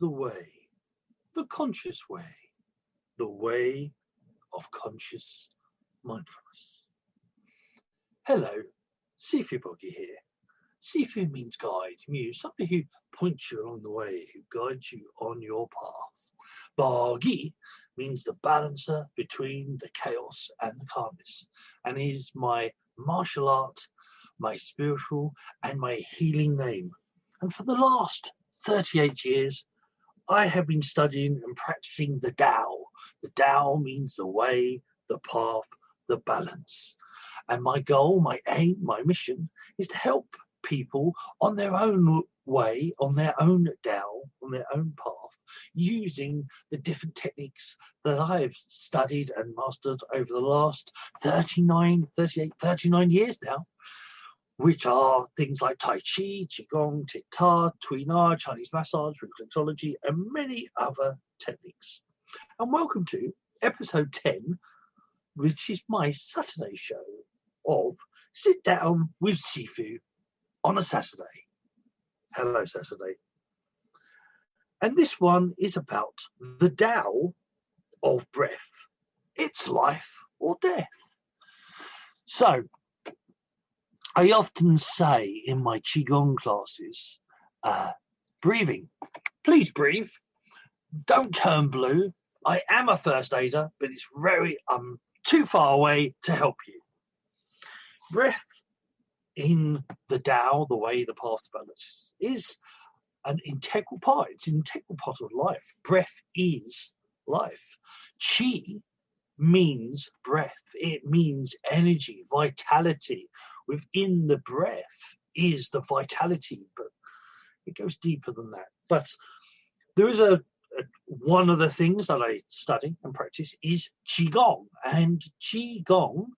the way, the conscious way, the way of conscious mindfulness. Hello, Sifu Boggie here. Sifu means guide, muse, somebody who points you along the way, who guides you on your path. Boggie means the balancer between the chaos and the calmness, and is my martial art, my spiritual and my healing name. And for the last 38 years, I have been studying and practicing the Dao. The Dao means the way, the path, the balance. And my goal, my aim, my mission is to help people on their own way, on their own Dao, on their own path, using the different techniques that I've studied and mastered over the last 39 years now, which are things like Tai Chi, Qigong, Tic-Ta, Tui Na, Chinese massage, reflexology, and many other techniques. And welcome to episode 10, which is my Saturday show of Sit Down with Sifu on a Saturday. Hello, Saturday. And this one is about the Dao of Breath. It's life or death. So, I often say in my Qigong classes, breathing. Please breathe. Don't turn blue. I am a first aider, but it's too far away to help you. Breath in the Tao, the way, the path to balance, is an integral part. It's an integral part of life. Breath is life. Qi means breath. It means energy, vitality. Within the breath is the vitality, but it goes deeper than that. But there is one of the things that I study and practice is Qigong. And Qigong,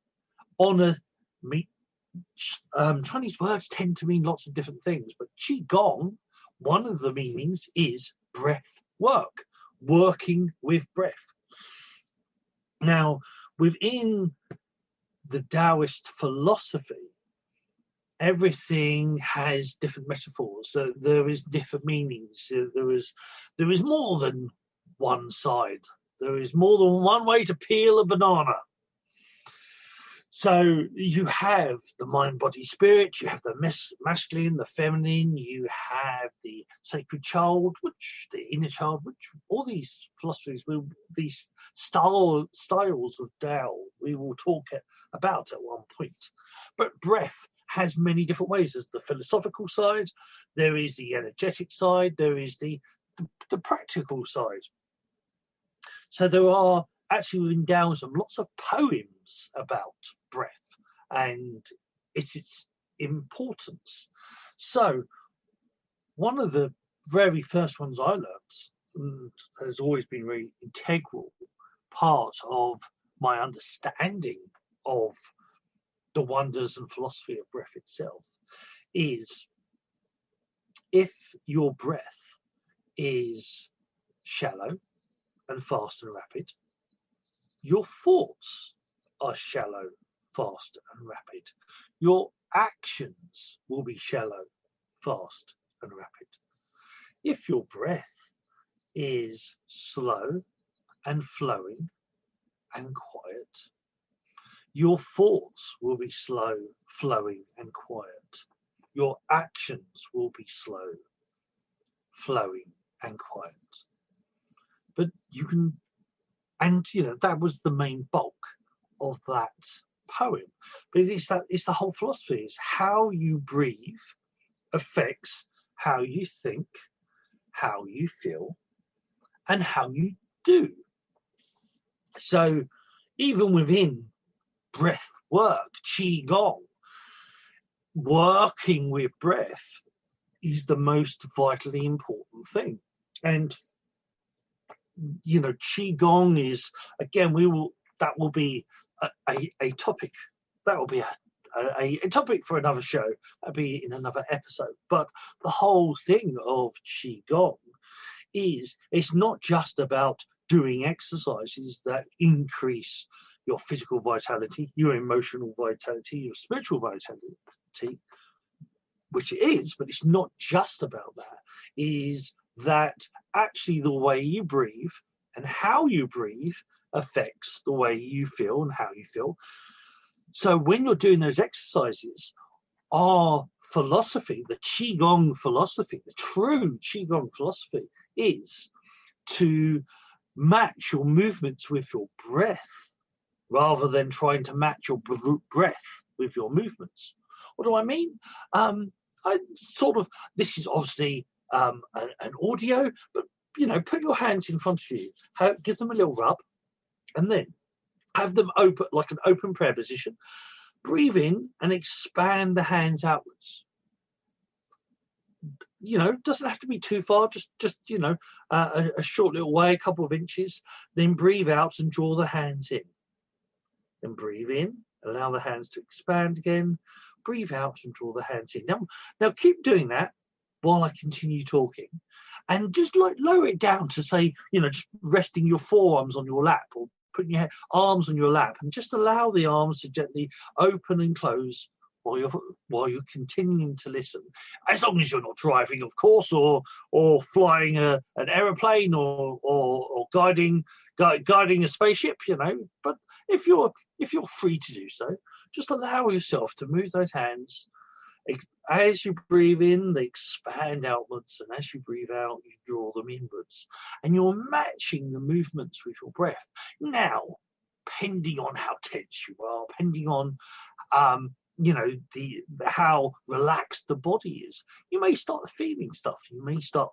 Chinese words tend to mean lots of different things, but Qigong, one of the meanings is breath work, working with breath. Now, within the Daoist philosophy, everything has different metaphors. So there is different meanings. There is more than one side. There is more than one way to peel a banana. So you have the mind, body, spirit. You have the masculine, the feminine. You have the sacred child, the inner child, which all these philosophies, these styles of Tao, we will talk about at one point. But breath has many different ways. There's the philosophical side, there is the energetic side, there is the practical side. So there are actually within Daoism lots of poems about breath and its importance. So one of the very first ones I learned has always been a very integral part of my understanding of the wonders and philosophy of breath itself, is if your breath is shallow and fast and rapid, your thoughts are shallow, fast and rapid. Your actions will be shallow, fast and rapid. If your breath is slow and flowing and quiet, your thoughts will be slow, flowing, and quiet. Your actions will be slow, flowing, and quiet. But that was the main bulk of that poem. But it's the whole philosophy is how you breathe affects how you think, how you feel, and how you do. So even within breath work, Qigong, working with breath is the most vitally important thing. And Qigong is, again, that will be a topic. That will be a topic for another show. That'll be in another episode. But the whole thing of Qigong is, it's not just about doing exercises that increase your physical vitality, your emotional vitality, your spiritual vitality, which it is, but it's not just about that. It is that actually the way you breathe and how you breathe affects the way you feel and how you feel. So when you're doing those exercises, our philosophy, the Qigong philosophy, the true Qigong philosophy, is to match your movements with your breath rather than trying to match your breath with your movements. What do I mean? This is obviously an audio, but put your hands in front of you, give them a little rub, and then have them open, like an open prayer position. Breathe in and expand the hands outwards. Doesn't have to be too far, just a short little way, a couple of inches. Then breathe out and draw the hands in. Then breathe in, allow the hands to expand again. Breathe out and draw the hands in. Now keep doing that while I continue talking, and just like lower it down to say, just resting your forearms on your lap or putting your arms on your lap, and just allow the arms to gently open and close while you're continuing to listen, as long as you're not driving, of course, or flying an aeroplane or guiding a spaceship, But if you're free to do so, just allow yourself to move those hands. As you breathe in, they expand outwards, and as you breathe out, you draw them inwards. And you're matching the movements with your breath. Now, depending on how tense you are, depending on how relaxed the body is, you may start feeling stuff. You may start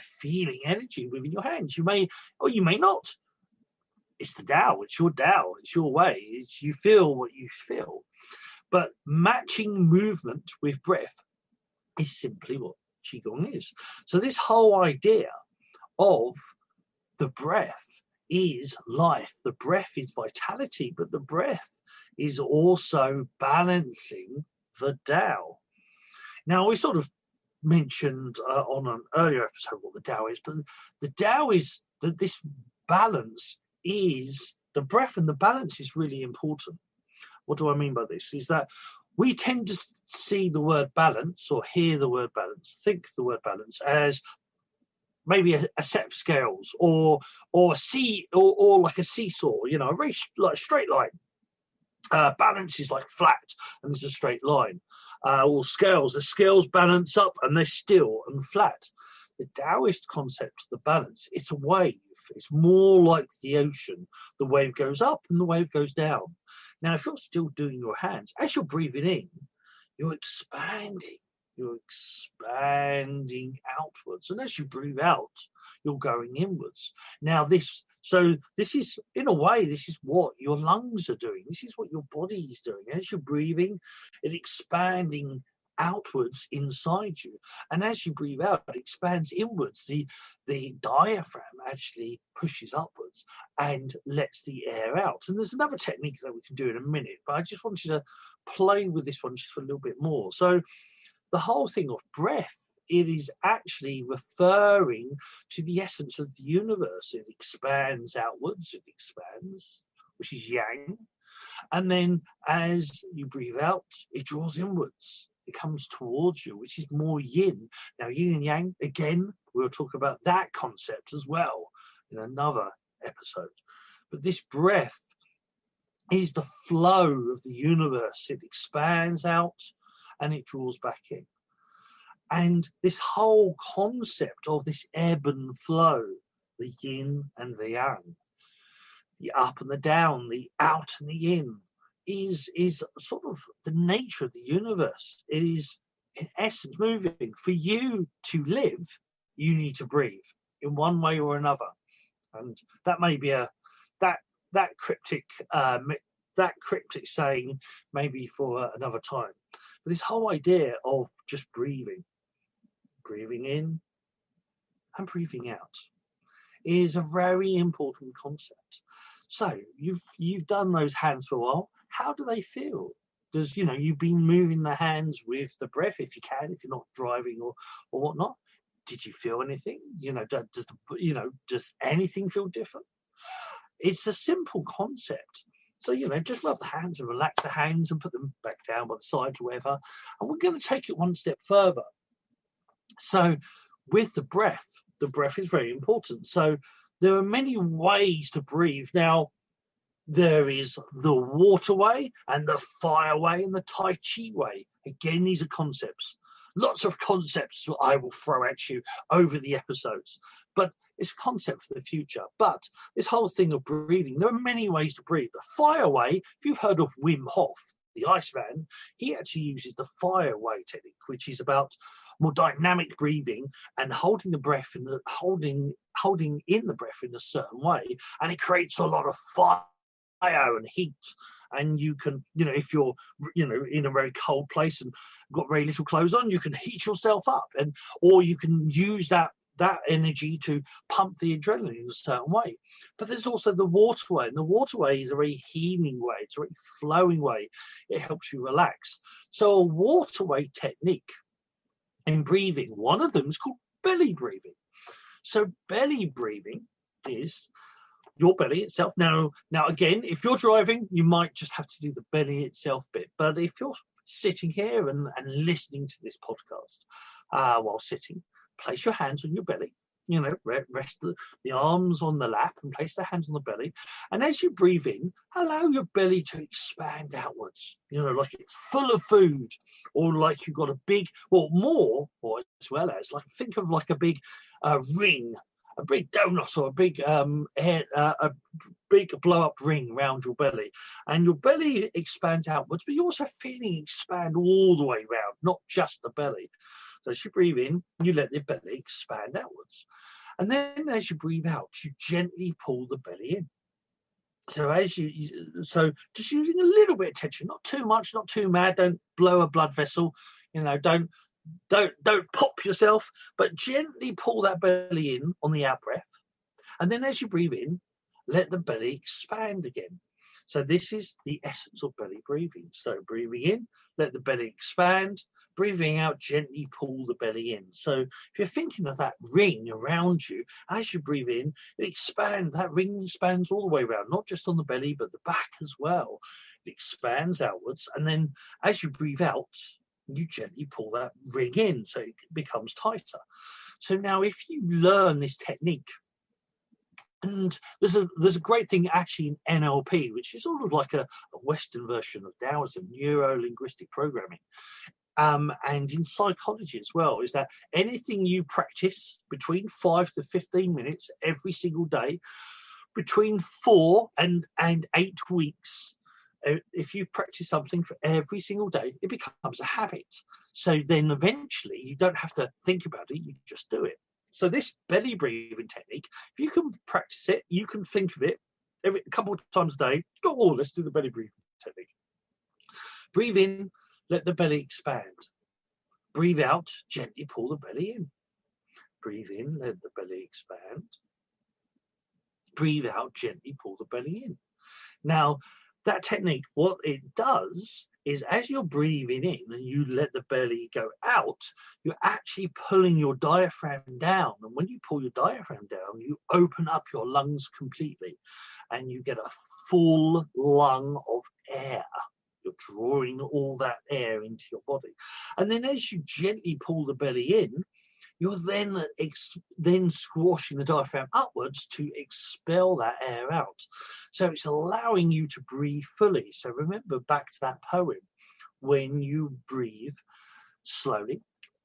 feeling energy within your hands. You may, or you may not. It's the Dao. It's your Dao. It's your way. You feel what you feel. But matching movement with breath is simply what Qigong is. So this whole idea of the breath is life. The breath is vitality, but the breath is also balancing the Dao. Now, we sort of mentioned on an earlier episode what the Dao is, but the Dao is that this balance is the breath, and the balance is really important. What do I mean by this? Is that we tend to see the word balance or hear the word balance, think the word balance as maybe a set of scales or like a seesaw, a very straight line. Balance is like flat and it's a straight line. Or scales, the scales balance up and they're still and flat. The Daoist concept of the balance, it's a wave. It's more like the ocean. The wave goes up and the wave goes down. Now, if you're still doing your hands, as you're breathing in, you're expanding. You're expanding outwards. And as you breathe out, you're going inwards. Now, this is, in a way, this is what your lungs are doing. This is what your body is doing. As you're breathing, it's expanding outwards inside you. And as you breathe out, it expands inwards. The diaphragm actually pushes upwards and lets the air out. And there's another technique that we can do in a minute, but I just want you to play with this one just for a little bit more. So the whole thing of breath, it is actually referring to the essence of the universe. It expands outwards, it expands, which is yang. And then as you breathe out, it draws inwards. It comes towards you, which is more yin. Now, yin and yang, again, we'll talk about that concept as well in another episode. But this breath is the flow of the universe. It expands out and it draws back in. And this whole concept of this ebb and flow, the yin and the yang, the up and the down, the out and the in, is sort of the nature of the universe. It is, in essence, moving. For you to live, you need to breathe in one way or another. And that may be that cryptic saying maybe for another time. But this whole idea of just breathing in and breathing out is a very important concept. So you've done those hands for a while. How do they feel? Does you've been moving the hands with the breath, if you can, if you're not driving or whatnot. Did you feel anything? Does anything feel different? It's a simple concept. So just rub the hands and relax the hands and put them back down by the sides or whatever. And we're going to take it one step further. So with the breath is very important. So there are many ways to breathe. Now, there is the waterway and the fire way and the Tai Chi way. Again, these are concepts. Lots of concepts I will throw at you over the episodes, but it's a concept for the future. But this whole thing of breathing, there are many ways to breathe. The fire way, if you've heard of Wim Hof, the Iceman, he actually uses the fire way technique, which is about more dynamic breathing and holding the breath in the holding in the breath in a certain way, and it creates a lot of fire and heat. And you can, if you're, in a very cold place and got very little clothes on, you can heat yourself up, or you can use that energy to pump the adrenaline in a certain way. But there's also the waterway, and the waterway is a very healing way. It's a very flowing way. It helps you relax. So a waterway technique in breathing, one of them is called belly breathing. So belly breathing is your belly itself. Now again, if you're driving, you might just have to do the belly itself bit. But if you're sitting here and listening to this podcast while sitting, place your hands on your belly. Rest the arms on the lap and place the hands on the belly. And as you breathe in, allow your belly to expand outwards, like it's full of food, or like you've got a big, as well as, like, think of like a big ring, a big donut, or a big blow-up ring around your belly. And your belly expands outwards, but you're also feeling it expand all the way around, not just the belly. So as you breathe in, you let the belly expand outwards. And then as you breathe out, you gently pull the belly in. So so just using a little bit of tension, not too much, not too mad, don't blow a blood vessel, don't pop yourself, but gently pull that belly in on the out breath. And then as you breathe in, let the belly expand again. So this is the essence of belly breathing. So breathing in, let the belly expand. Breathing out, gently pull the belly in. So if you're thinking of that ring around you, as you breathe in, that ring expands all the way around, not just on the belly, but the back as well. It expands outwards. And then as you breathe out, you gently pull that ring in, so it becomes tighter. So now if you learn this technique, and there's a great thing actually in NLP, which is sort of like a Western version of Daoism, neuro-linguistic programming. And in psychology as well, is that anything you practice between 5 to 15 minutes every single day, between 4 and 8 weeks, if you practice something for every single day, it becomes a habit. So then eventually you don't have to think about it, you just do it. So this belly breathing technique, if you can practice it, you can think of it a couple of times a day. Let's do the belly breathing technique. Breathe in, let the belly expand. Breathe out, gently pull the belly in. Breathe in, let the belly expand. Breathe out, gently pull the belly in. Now, that technique, what it does is as you're breathing in and you let the belly go out, you're actually pulling your diaphragm down. And when you pull your diaphragm down, you open up your lungs completely and you get a full lung of air. You're drawing all that air into your body. And then as you gently pull the belly in, you're then squashing the diaphragm upwards to expel that air out. So it's allowing you to breathe fully. So remember back to that poem, when you breathe slowly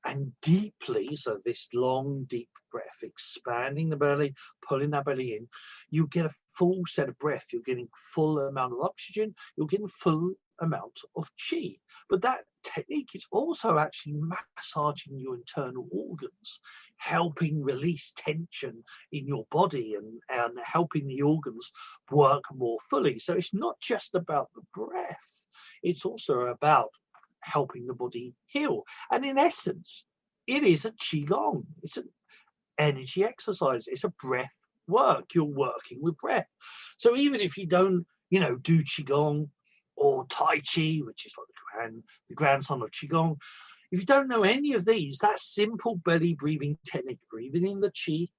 and deeply, so this long, deep breath, expanding the belly, pulling that belly in, you get a full set of breath. You're getting full amount of oxygen. You're getting full amount of chi. But that technique is also actually massaging your internal organs, helping release tension in your body and helping the organs work more fully. So it's not just about the breath, it's also about helping the body heal. And in essence, it is a Qigong. It's an energy exercise. It's a breath work. You're working with breath. So even if you don't, do Qigong or Tai Chi, which is like the grandson of Qigong, if you don't know any of these, that simple belly breathing technique, breathing in the Qi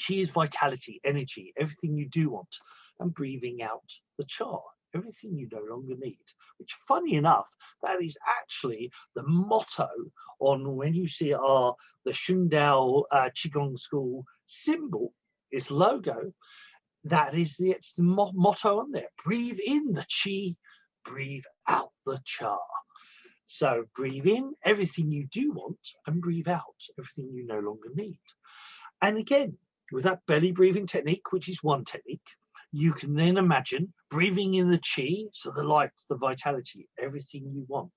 is vitality, energy, everything you do want, and breathing out the Cha everything you no longer need. Which, funny enough, that is actually the motto on when you see the Shundao Qigong school symbol, its logo. That is it's the motto on there. Breathe in the qi, breathe out the cha. So breathe in everything you do want and breathe out everything you no longer need. And again, with that belly breathing technique, which is one technique, you can then imagine breathing in the qi, so the light, the vitality, everything you want.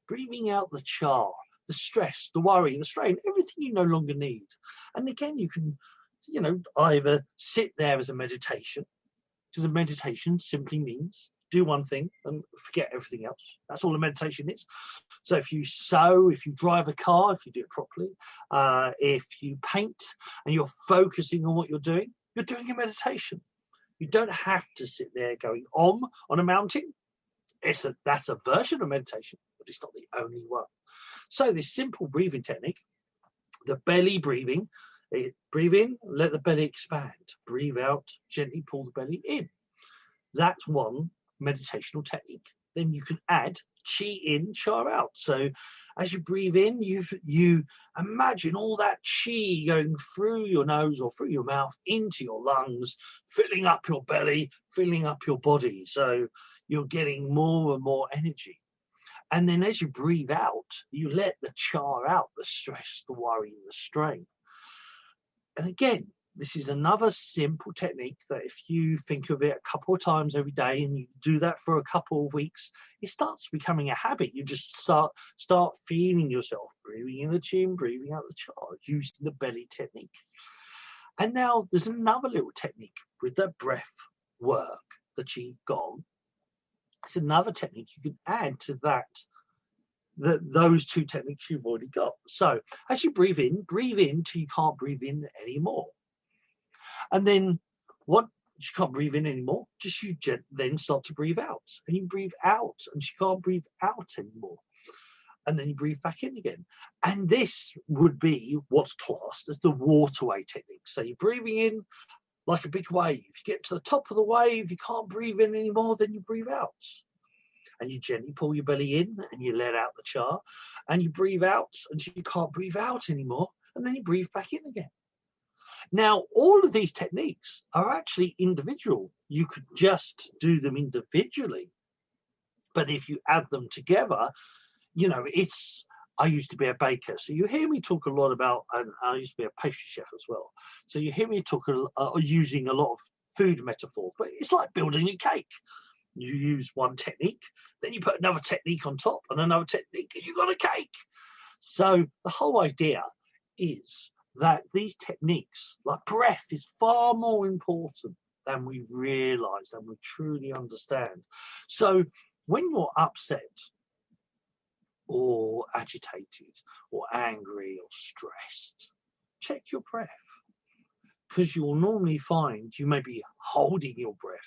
Breathing out the cha, the stress, the worry, the strain, everything you no longer need. And again, you can, either sit there as a meditation, because a meditation simply means do one thing and forget everything else. That's all a meditation is. So if you sew, if you drive a car, if you do it properly, if you paint and you're focusing on what you're doing a meditation. You don't have to sit there going on a mountain. That's a version of meditation, but it's not the only one. So this simple breathing technique, the belly breathing, breathe in, let the belly expand. Breathe out, gently pull the belly in. That's one meditational technique. Then you can add chi in, cha out. So as you breathe in, you imagine all that chi going through your nose or through your mouth into your lungs, filling up your belly, filling up your body. So you're getting more and more energy. And then as you breathe out, you let the cha out, the stress, the worry, the strain. And again, this is another simple technique that if you think of it a couple of times every day and you do that for a couple of weeks, it starts becoming a habit. You just start feeling yourself breathing in the chin, breathing out the cha, using the belly technique. And now there's another little technique with the breath work, the Qigong. It's another technique you can add to those two techniques you've already got. So as you breathe in till you can't breathe in anymore. And then what you can't breathe in anymore, just you then start to breathe out. And you breathe out and you can't breathe out anymore. And then you breathe back in again. And this would be what's classed as the waterway technique. So you're breathing in like a big wave. You get to the top of the wave, you can't breathe in anymore, then you breathe out. And you gently pull your belly in and you let out the cha. And you breathe out until you can't breathe out anymore. And then you breathe back in again. Now, all of these techniques are actually individual. You could just do them individually. But if you add them together, I used to be a baker. So you hear me talk a lot about, and I used to be a pastry chef as well. So you hear me talk using a lot of food metaphors, but it's like building a cake. You use one technique, then you put another technique on top and another technique, and you got a cake. So the whole idea is that these techniques, like breath, is far more important than we realize, than we truly understand. So when you're upset or agitated or angry or stressed, check your breath, because you'll normally find you may be holding your breath.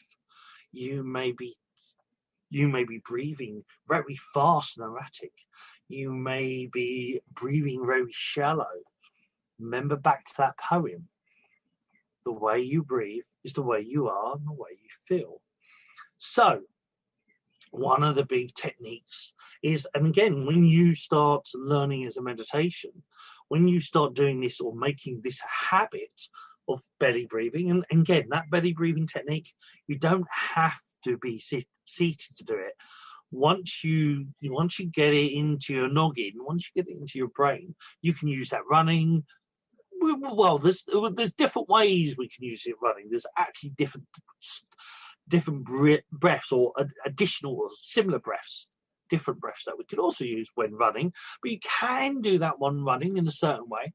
You may be breathing very fast and erratic. You may be breathing very shallow. Remember back to that poem. The way you breathe is the way you are and the way you feel. So one of the big techniques is, and again, when you start learning as a meditation, when you start doing this or making this habit of belly breathing, and again, that belly breathing technique, you don't have to be seated to do it. Once you get it into your noggin, once you get it into your brain, you can use that running. Well, there's different ways we can use it running. There's actually different breaths or additional or similar breaths, different breaths that we can also use when running. But you can do that one running in a certain way.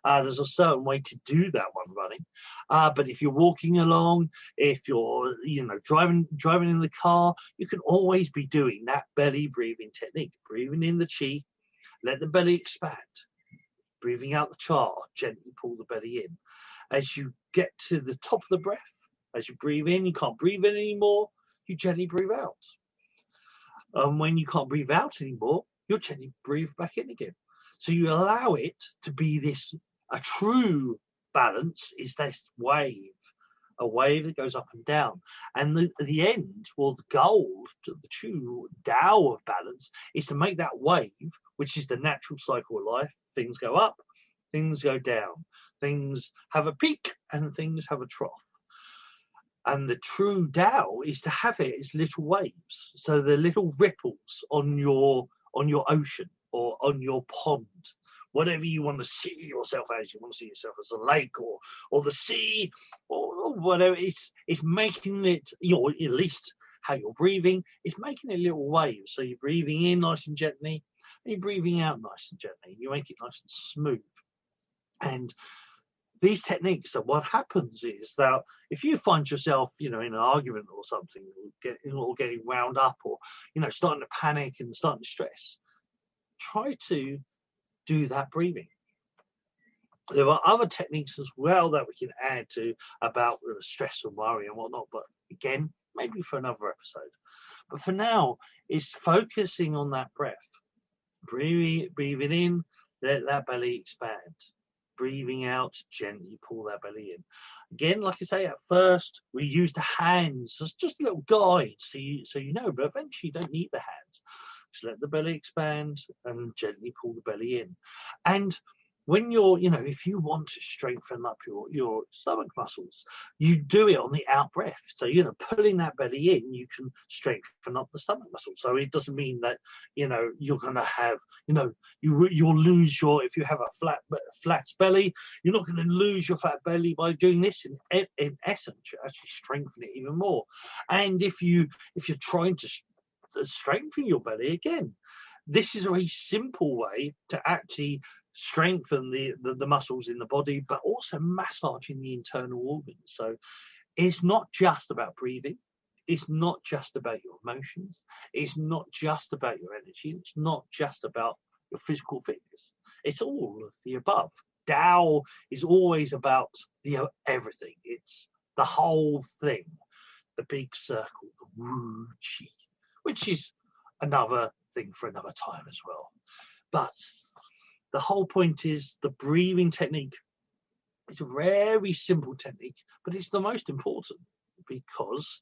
There's a certain way to do that one running. But if you're walking along, if you're driving in the car, you can always be doing that belly breathing technique. Breathing in the chi, let the belly expand. Breathing out the cha, gently pull the belly in. As you get to the top of the breath, as you breathe in, you can't breathe in anymore, you gently breathe out. And when you can't breathe out anymore, you'll gently breathe back in again. So you allow it to be a true balance is this wave a wave that goes up and down. And the end, well, the goal, the true Dao of balance, is to make that wave, which is the natural cycle of life. Things go up, things go down, things have a peak, and things have a trough. And the true Dao is to have it as little waves, so the little ripples on your ocean or on your pond. Whatever you want to see yourself as, you want to see yourself as a lake or the sea or whatever. It's making it, or at least how you're breathing, it's making it little waves. So you're breathing in nice and gently, and you're breathing out nice and gently. You make it nice and smooth. And these techniques, that what happens is that if you find yourself, in an argument or something, or getting wound up, or starting to panic and starting to stress, try to do that breathing. There are other techniques as well that we can add to about stress and worry and whatnot, but again, maybe for another episode. But for now, it's focusing on that breath. Breathing in, let that belly expand. Breathing out, gently pull that belly in. Again, like I say, at first we use the hands as just little guides, so you know, but eventually you don't need the hands. Just let the belly expand and gently pull the belly in. And when you're, if you want to strengthen up your stomach muscles, you do it on the out breath. So, pulling that belly in, you can strengthen up the stomach muscles. So it doesn't mean that, you're going to have, you'll lose if you have a flat belly, you're not going to lose your fat belly by doing this. In essence, you actually strengthen it even more. And if you're trying to strengthen your belly, again, this is a very simple way to actually strengthen the muscles in the body, but also massaging the internal organs. So it's not just about breathing, it's not just about your emotions, it's not just about your energy, it's not just about your physical fitness, it's all of the above. Dao is always about everything. It's the whole thing, the big circle, the Wu Qi, which is another thing for another time as well. But the whole point is the breathing technique is a very simple technique, but it's the most important, because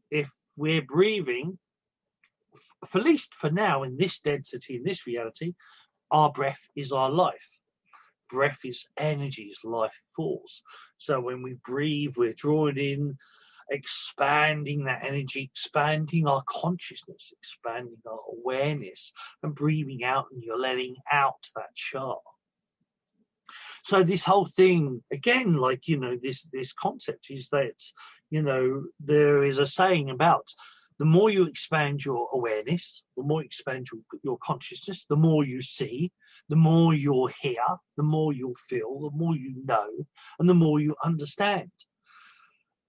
if we're breathing, at least for now, in this density, in this reality, our breath is our life. Breath is energy, is life force. So when we breathe, we're drawing in, expanding that energy, expanding our consciousness, expanding our awareness, and breathing out, and you're letting out that char. So this whole thing, again, this concept is that, there is a saying about the more you expand your awareness, the more you expand your consciousness, the more you see, the more you'll hear, the more you'll feel, the more you know, and the more you understand.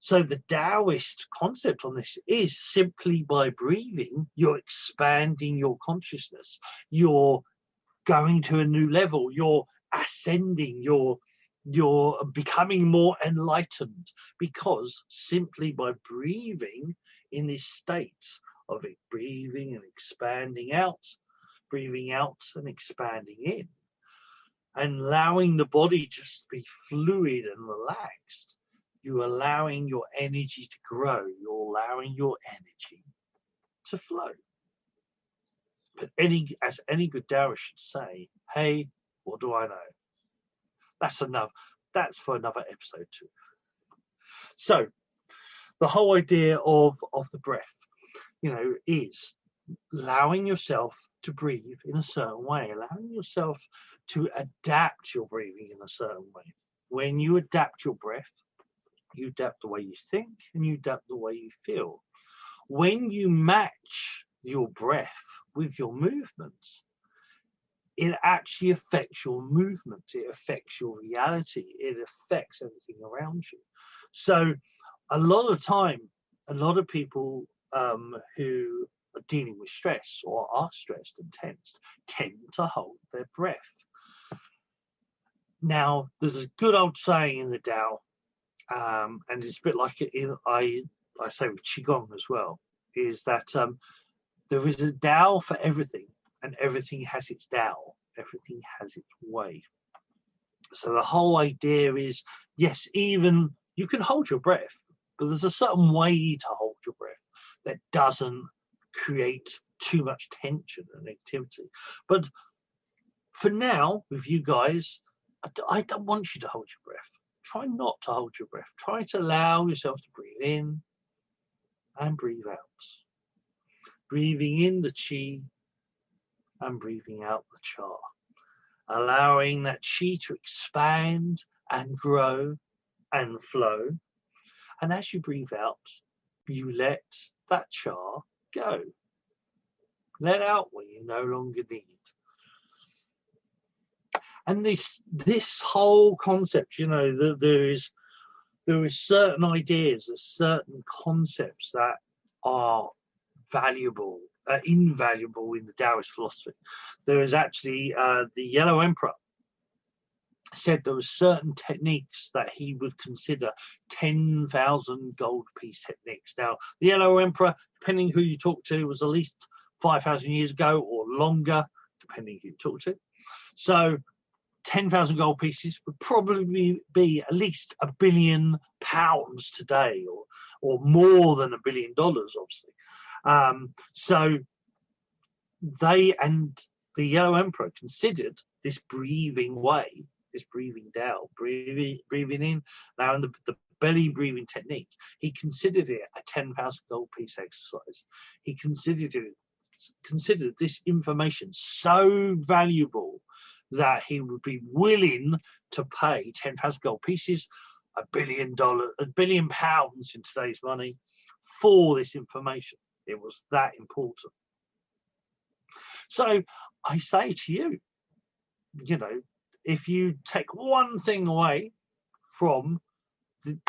So the Daoist concept on this is simply by breathing, you're expanding your consciousness. You're going to a new level. You're ascending. You're becoming more enlightened, because simply by breathing in this state of it, breathing and expanding out, breathing out and expanding in, and allowing the body just to be fluid and relaxed, you're allowing your energy to grow. You're allowing your energy to flow. But as any good Daoist should say, hey, what do I know? That's for another episode too. So the whole idea of the breath, is allowing yourself to breathe in a certain way, allowing yourself to adapt your breathing in a certain way. When you adapt your breath, you adapt the way you think, and you adapt the way you feel. When you match your breath with your movements, it actually affects your movement. It affects your reality. It affects everything around you. So a lot of time, a lot of people who are dealing with stress or are stressed and tensed tend to hold their breath. Now, there's a good old saying in the Tao, and it's a bit like I say with Qigong as well, is that there is a Tao for everything, and everything has its Tao. Everything has its way. So the whole idea is, yes, even you can hold your breath, but there's a certain way to hold your breath that doesn't create too much tension and negativity. But for now, with you guys, I don't want you to hold your breath. Try not to hold your breath. Try to allow yourself to breathe in and breathe out. Breathing in the chi and breathing out the cha. Allowing that chi to expand and grow and flow. And as you breathe out, you let that cha go. Let out what you no longer need. And this whole concept, you know, there is certain ideas, there's certain concepts that are valuable, invaluable in the Daoist philosophy. There is actually the Yellow Emperor said there were certain techniques that he would consider 10,000 gold piece techniques. Now, the Yellow Emperor, depending who you talk to, was at least 5,000 years ago or longer, depending who you talk to. So 10,000 gold pieces would probably be at least £1 billion today, or more than $1 billion, obviously. So they and the Yellow Emperor considered this breathing way, this breathing Dao, breathing in, now in the belly breathing technique. He considered it a 10,000 gold piece exercise. He considered this information so valuable that he would be willing to pay 10,000 gold pieces, $1 billion, £1 billion in today's money, for this information. It was that important. So I say to you, you know, if you take one thing away from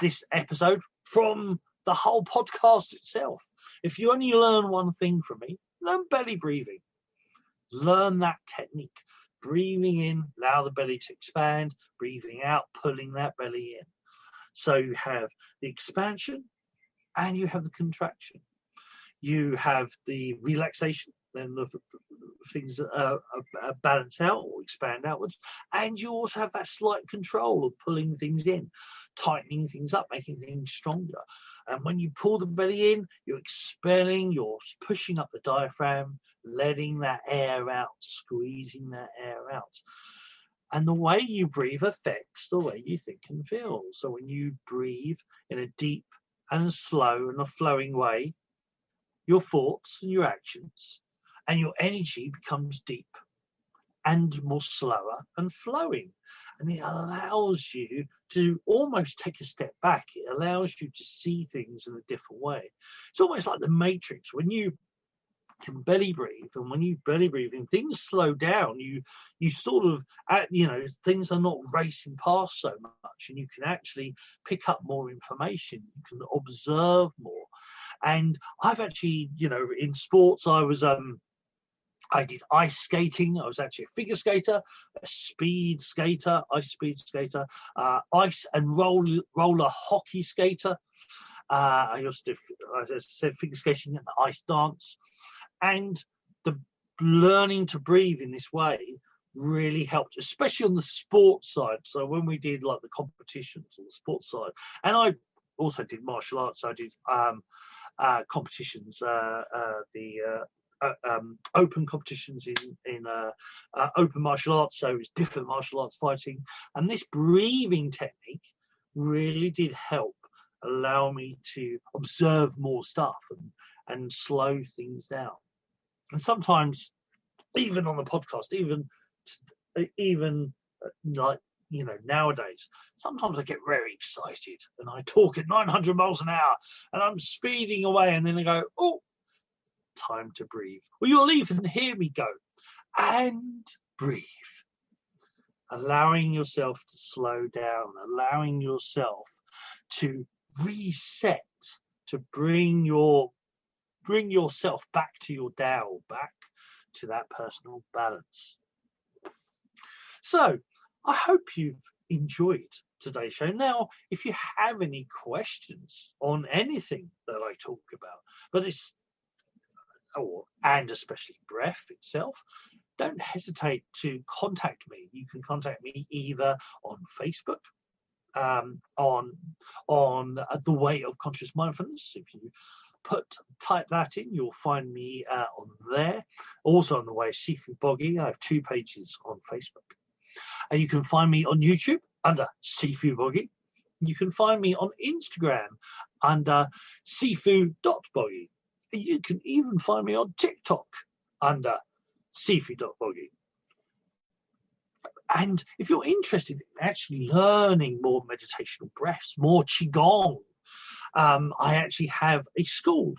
this episode, from the whole podcast itself, if you only learn one thing from me, learn belly breathing. Learn that technique. Breathing in, allow the belly to expand. Breathing out, pulling that belly in. So you have the expansion and you have the contraction. You have the relaxation, then the things that balance out or expand outwards. And you also have that slight control of pulling things in, tightening things up, making things stronger. And when you pull the belly in, you're expelling, you're pushing up the diaphragm, letting that air out, squeezing that air out. And the way you breathe affects the way you think and feel. So when you breathe in a deep and slow and a flowing way, your thoughts and your actions and your energy becomes deep and more slower and flowing. And it allows you to almost take a step back. It allows you to see things in a different way. It's almost like the Matrix. When you can belly breathe, and when you belly breathe and things slow down, you sort of, you know, things are not racing past so much, and you can actually pick up more information. You can observe more. And I've actually, you know, in sports, I did ice skating. I was actually a figure skater, a speed skater, ice speed skater, ice and roller hockey skater. I also did, as I said, figure skating and the ice dance. And the learning to breathe in this way really helped, especially on the sports side. So when we did like the competitions on the sports side, and I also did martial arts. So I did competitions, open competitions in open martial arts, so it's different martial arts fighting, and this breathing technique really did help allow me to observe more stuff and slow things down. And sometimes, even on the podcast, even like, you know, nowadays, sometimes I get very excited and I talk at 900 miles an hour and I'm speeding away, and then I go, oh, time to breathe. Well, you'll even hear me go, and breathe. Allowing yourself to slow down, allowing yourself to reset, to bring yourself back to your Dao, back to that personal balance. So I hope you've enjoyed today's show. Now, if you have any questions on anything that I talk about, and especially breath itself, don't hesitate to contact me. You can contact me either on Facebook on the way of conscious mindfulness. If you type that in, you'll find me on there. Also on the way, Sifu Boggie. I have 2 pages on Facebook. And you can find me on YouTube under Sifu Boggie. You can find me on Instagram under Sifu.Boggie. You can even find me on TikTok under Sifu.Boggie. And if you're interested in actually learning more meditational breaths, more Qigong, I actually have a school.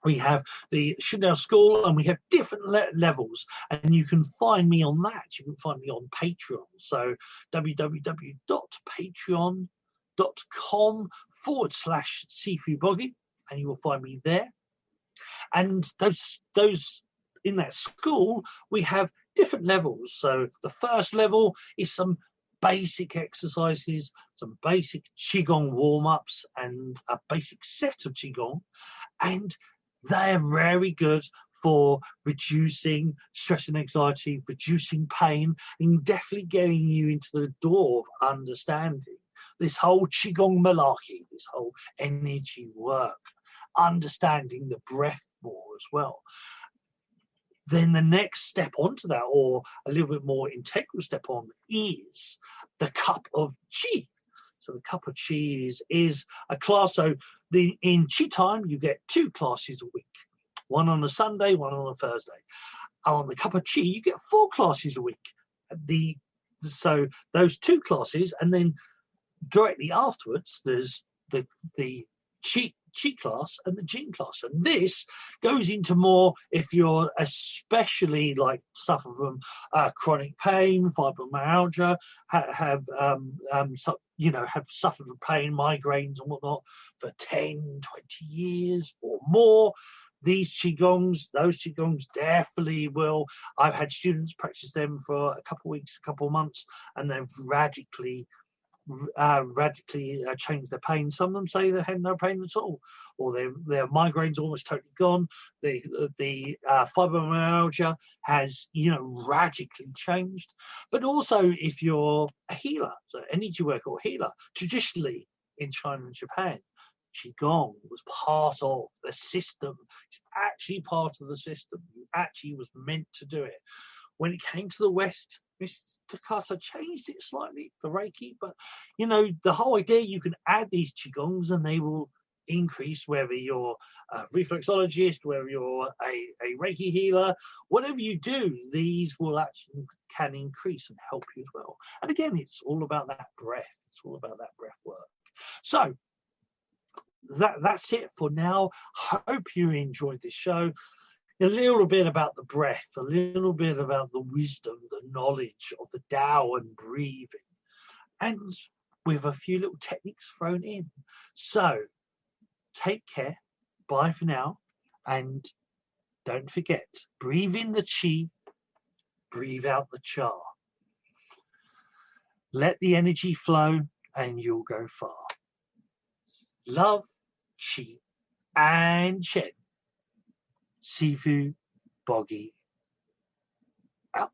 We have the Chanel School, and we have different levels, and you can find me on that. You can find me on Patreon. So www.patreon.com/Sifu Boggie, and you will find me there. And those in that school, we have different levels. So the first level is some basic exercises, some basic Qigong warm-ups, and a basic set of Qigong, and they're very good for reducing stress and anxiety, reducing pain, and definitely getting you into the door of understanding this whole Qigong malarkey, this whole energy work, understanding the breath more as well. Then the next step onto that, or a little bit more integral step on, is the cup of Qi. So the cup of Qi is a class. So in Qi time, you get 2 classes a week, one on a Sunday, one on a Thursday. On the cup of Qi, you get 4 classes a week. So those 2 classes, and then directly afterwards, there's the Qi class and the Jing class, and this goes into more if you're especially like suffer from chronic pain, fibromyalgia, have suffered from pain, migraines and whatnot for 10-20 years or more. Those Qigongs definitely will. I've had students practice them for a couple of weeks, a couple of months, and they've radically changed their pain. Some of them say they had no pain at all, or their migraines almost totally gone. The fibromyalgia has radically changed. But also, if you're a healer, so energy worker or healer, traditionally in China and Japan, Qigong was part of the system. It's actually part of the system. You actually was meant to do it. When it came to the West, Mr. Takata changed it slightly, the Reiki, but the whole idea, you can add these Qigongs and they will increase, whether you're a reflexologist, whether you're a Reiki healer, whatever you do, these will actually can increase and help you as well. And again, it's all about that breath. It's all about that breath work. So that's it for now. Hope you enjoyed this show. A little bit about the breath, a little bit about the wisdom, the knowledge of the Tao and breathing, and with a few little techniques thrown in. So take care, bye for now, and don't forget, breathe in the Qi, breathe out the Cha. Let the energy flow and you'll go far. Love, Qi, and Chen. Sifu Boggie out.